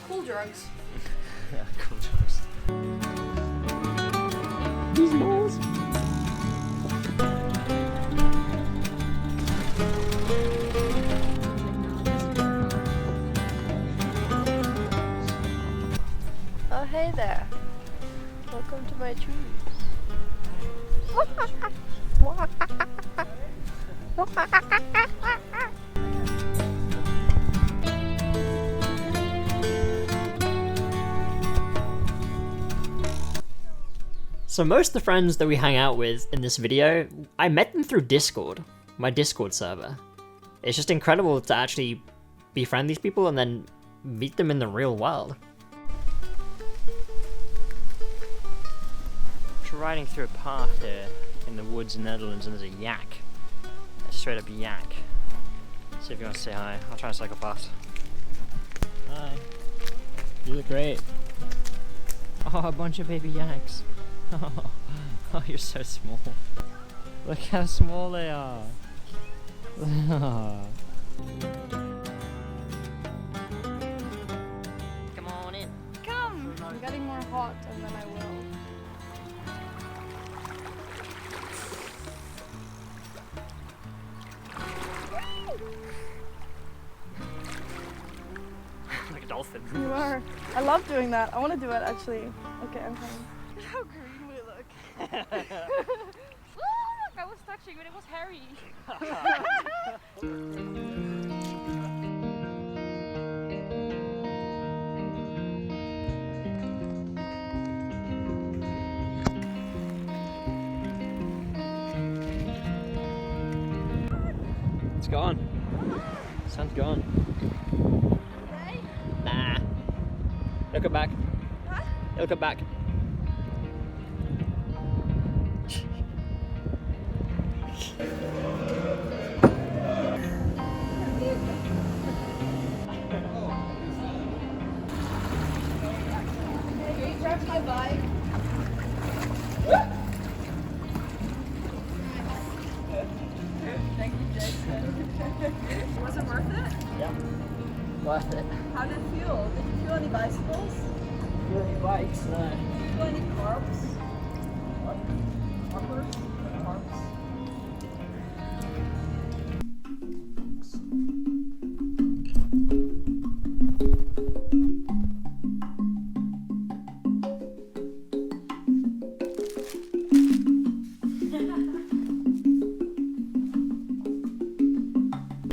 Cool drugs. Cool drugs. Oh, hey there. Welcome to my trees. So most of the friends that we hang out with in this video, I met them through Discord, my Discord server. It's just incredible to actually befriend these people and then meet them in the real world. We're riding through a path here in the woods in the Netherlands, and there's a yak. A straight up yak. See if you want to say hi. I'll try and cycle past. Hi. You look great. Oh, a bunch of baby yaks. Oh, you're so small. Look how small they are. Come on in. Come! I'm getting more hot and then I will. Like a dolphin. You are. I love doing that. I want to do it actually. Okay, I'm coming. Look how green we look. Look, I was touching but it was hairy. It's gone. Sun's gone. Okay. Nah. It'll come back. Huh? It'll come back. Hey, grab my bike. Thank you, Jason. Was it worth it? Yeah. Worth it. How did it feel? Did you feel any bicycles? Really bikes, no. Did you feel any carbs? What? Carbs? Carbs?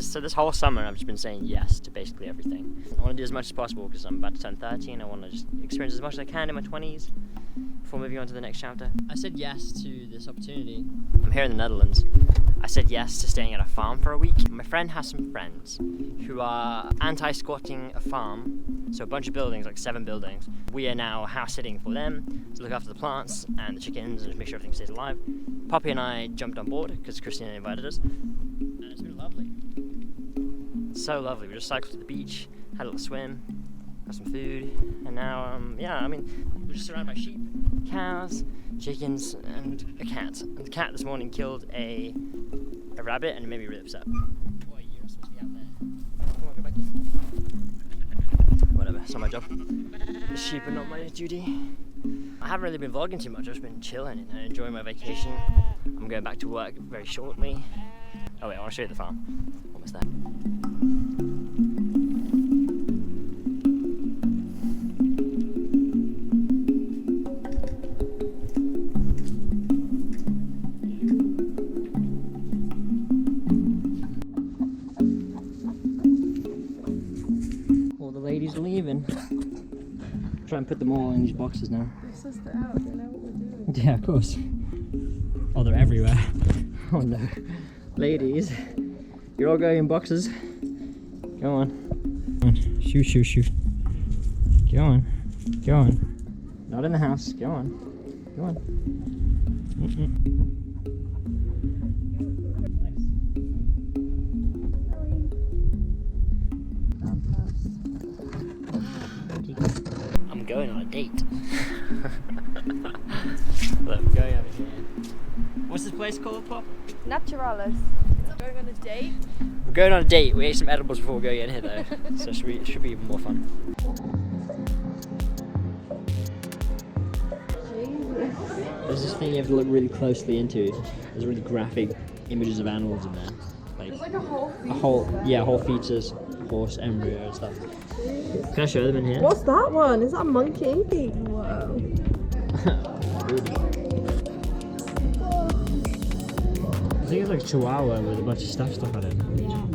So this whole summer I've just been saying yes to basically everything. I want to do as much as possible because I'm about to turn 30 and I want to just experience as much as I can in my 20s before moving on to the next chapter. I said yes to this opportunity. I'm here in the Netherlands. I said yes to staying at a farm for a week. My friend has some friends who are anti-squatting a farm, so a bunch of buildings, like 7 buildings. We are now house sitting for them to look after the plants and the chickens and just make sure everything stays alive. Poppy and I jumped on board because Christina invited us, and it's been lovely. So lovely. We just cycled to the beach, had a little swim, got some food, and now, yeah, I mean, we're just surrounded by sheep, cows, chickens, and a cat. And the cat this morning killed a rabbit and it made me really upset. Boy, you're not supposed to be out there. Come on, go back in. Whatever, it's not my job. The sheep are not my duty. I haven't really been vlogging too much, I've just been chilling and enjoying my vacation. I'm going back to work very shortly. Oh wait, I want to show you the farm. Almost there. All the ladies are leaving. Try and put them all in these boxes now. Your sister out, they know what we're doing. Yeah, of course. Oh, they're everywhere. Oh no. Ladies, you're all going in boxes. Go on. Go on. Shoo, shoo, shoo. Go on. Go on. Not in the house. Go on. Go on. I'm going on a date. Look, I'm going over here. What's this place called, Pop? Naturalis. Going on a date? We're going on a date. We ate some edibles before we go in here though, so it should be even more fun. There's this thing you have to look really closely into. There's really graphic images of animals in there. It's like a whole feature. Whole features, horse, embryo and stuff. Can I show them in here? What's that one? Is that a monkey? Whoa. I think it's like a chihuahua with a bunch of stuff stuck on it.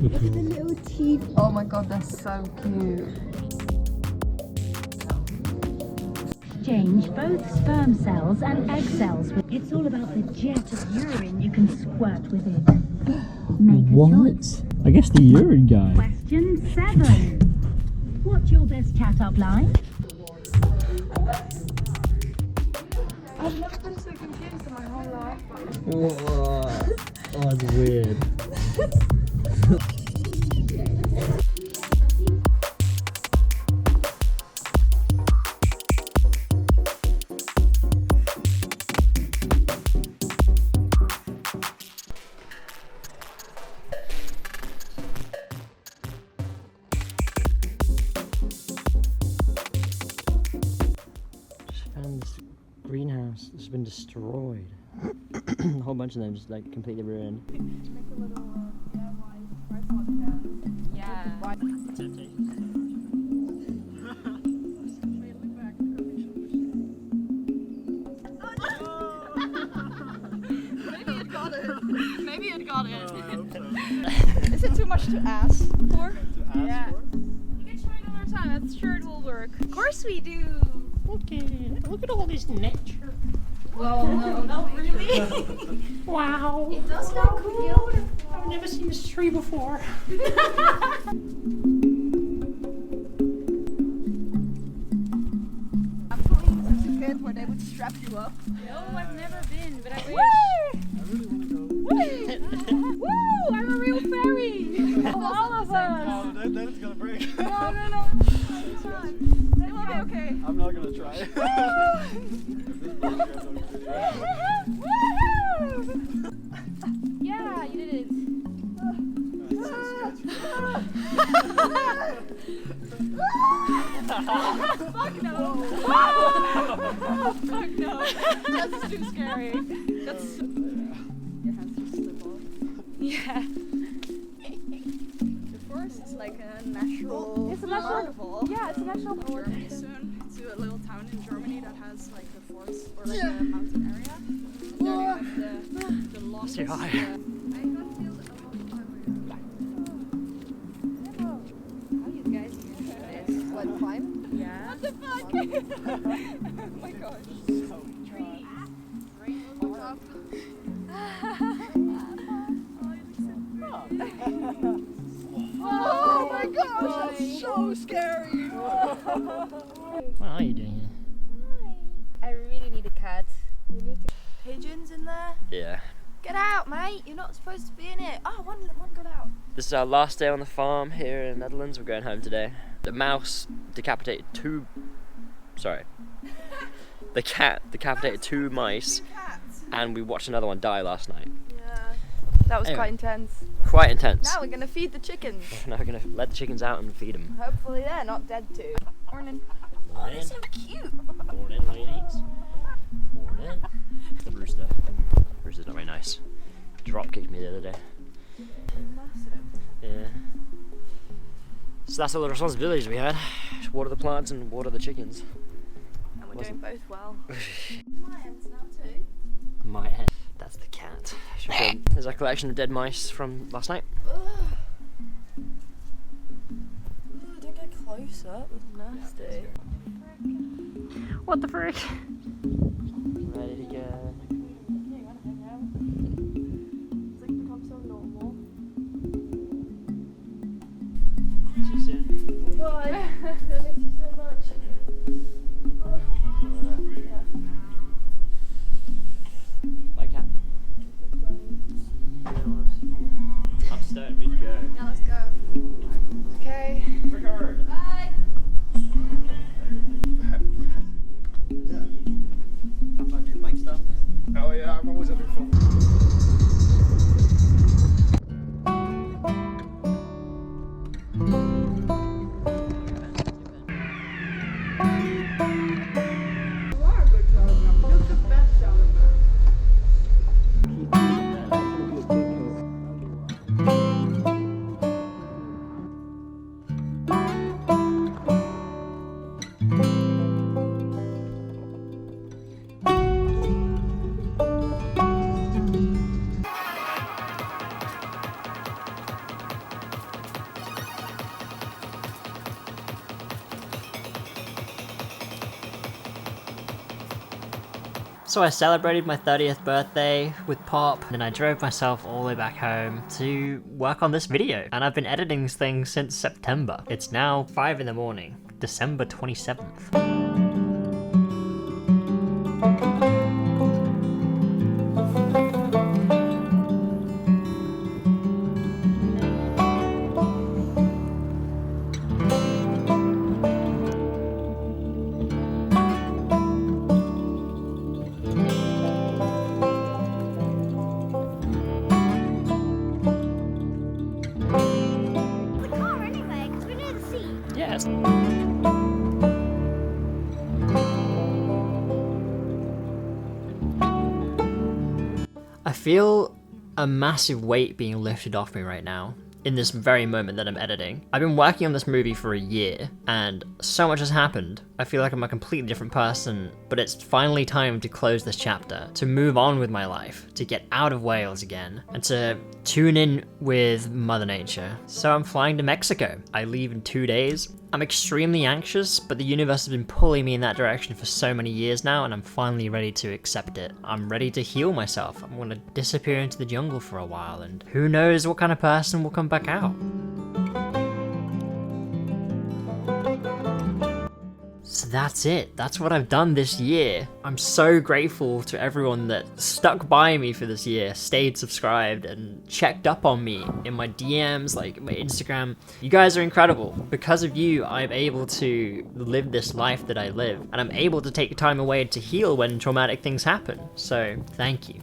Look at the little teeth. Oh my god, they're so cute. Exchange both sperm cells and egg cells. It's all about the jet of urine you can squirt with it. Make a choice. I guess the urine guy. Question 7. What's your best chat up line? I've never been so confused in my whole life. Oh, that's weird. destroyed. A whole bunch of them just like completely ruined. Make a little tripod stand. Yeah. Maybe it got it. Is it too much to ask for? Yeah. You can try it another time. I'm sure it will work. Of course we do. Okay, look at all this nature. Well, no, not really. Wow. It does look cool. I've never seen this tree before. Trampolines as a kid where they would strap you up. No, I've never been, but I wish. Woo! Woo! I'm a real fairy. All of us. Then it's gonna break. No. It's fine. It will be okay. I'm not gonna try. Yeah, you did it. Fuck no. Fuck no. That's too scary. That's. Your hands just slip off. Yeah. The forest is like a natural. It's a natural. waterfall. Yeah, it's a natural In forest. Germany soon to a little town in Germany that has like a forest or like a mountain area. There they have the longest. Say hi. I got killed a long time ago. How you guys do this? What, climb? Yeah. What the fuck? Oh my gosh. What's up? Oh my gosh, that's so scary. What are you doing here? I really need a cat. We need pigeons in there. Yeah. Get out, mate. You're not supposed to be in it. Oh, one got out. This is our last day on the farm here in the Netherlands. We're going home today. The mouse decapitated two. Sorry. The cat decapitated two mice, Cats. and we watched another one die last night. Yeah. That was Anyway. quite intense. Quite intense. Now we're gonna feed the chickens. Now we're gonna let the chickens out and feed them. Hopefully they're not dead too. Morning. Oh, they're so cute. Morning, ladies. Morning. The rooster. Rooster's not very nice. Drop kicked me the other day. Massive. Yeah. So that's all the responsibilities we had. Just water the plants and water the chickens. And we're doing both well. My ends now too. My head. That's the cat. There's our collection of dead mice from last night. Don't get close up. It's nasty. What the frick? Ready to go. It's like become so normal. See you soon. Bye. I miss you so much. Bye, cat. I'm stoked. We can go. Yeah, let's go. Okay. Record. Bye. Bike stuff. Oh yeah, I'm always having fun. So I celebrated my 30th birthday with Pop, and then I drove myself all the way back home to work on this video. And I've been editing this thing since September. It's now 5 in the morning, December 27th. Yes. feel a massive weight being lifted off me right now. In this very moment that I'm editing. I've been working on this movie for a year, and so much has happened. I feel like I'm a completely different person, but it's finally time to close this chapter, to move on with my life, to get out of Wales again, and to tune in with Mother Nature. So I'm flying to Mexico. I leave in 2 days. I'm extremely anxious, but the universe has been pulling me in that direction for so many years now, and I'm finally ready to accept it. I'm ready to heal myself. I'm gonna disappear into the jungle for a while, and who knows what kind of person will come back out. So that's it. That's what I've done this year. I'm so grateful to everyone that stuck by me for this year, stayed subscribed, and checked up on me in my DMs, like my Instagram. You guys are incredible. Because of you, I'm able to live this life that I live, and I'm able to take time away to heal when traumatic things happen. So, thank you.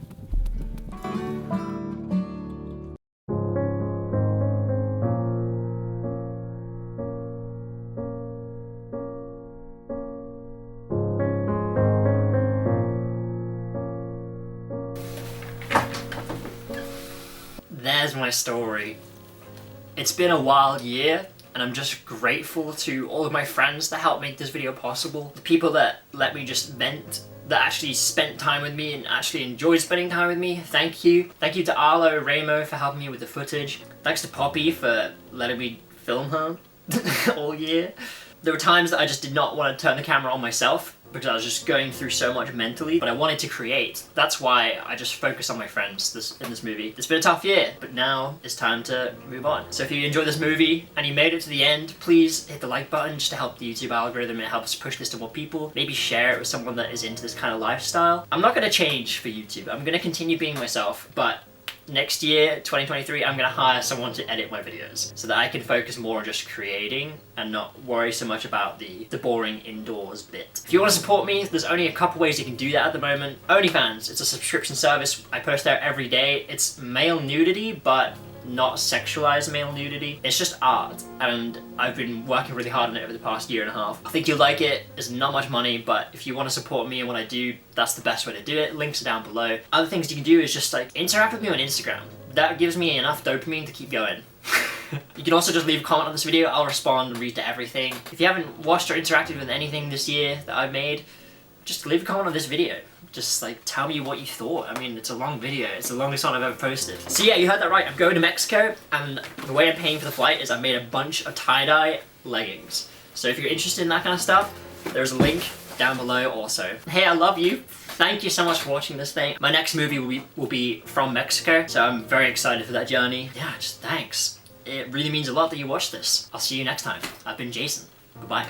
There's my story. It's been a wild year, and I'm just grateful to all of my friends that helped make this video possible. The people that let me just vent, that actually spent time with me and actually enjoyed spending time with me. Thank you. Thank you to Arlo, Remo for helping me with the footage. Thanks to Poppie for letting me film her all year. There were times that I just did not want to turn the camera on myself because I was just going through so much mentally, but I wanted to create. That's why I just focused on my friends in this movie. It's been a tough year, but now it's time to move on. So if you enjoyed this movie and you made it to the end, please hit the like button just to help the YouTube algorithm. It helps push this to more people. Maybe share it with someone that is into this kind of lifestyle. I'm not gonna change for YouTube. I'm gonna continue being myself, but next year, 2023, I'm gonna hire someone to edit my videos so that I can focus more on just creating and not worry so much about the boring indoors bit. If you want to support me, there's only a couple ways you can do that at the moment. OnlyFans, it's a subscription service. I post there every day. It's male nudity, but not sexualized male nudity. It's just art, and I've been working really hard on it over the past year and a half. I think you'll like it. It's not much money, but if you want to support me and what I do, that's the best way to do it. Links are down below. Other things you can do is just like interact with me on Instagram. That gives me enough dopamine to keep going. You can also just leave a comment on this video. I'll respond and read to everything. If you haven't watched or interacted with anything this year that I've made, just leave a comment on this video. Just like tell me what you thought. I mean, it's a long video. It's the longest one I've ever posted. So yeah, you heard that right. I'm going to Mexico, and the way I'm paying for the flight is I made a bunch of tie-dye leggings. So if you're interested in that kind of stuff, there's a link down below also. Hey, I love you. Thank you so much for watching this thing. My next movie will be from Mexico, so I'm very excited for that journey. Yeah, just thanks. It really means a lot that you watched this. I'll see you next time. I've been Jason. Goodbye.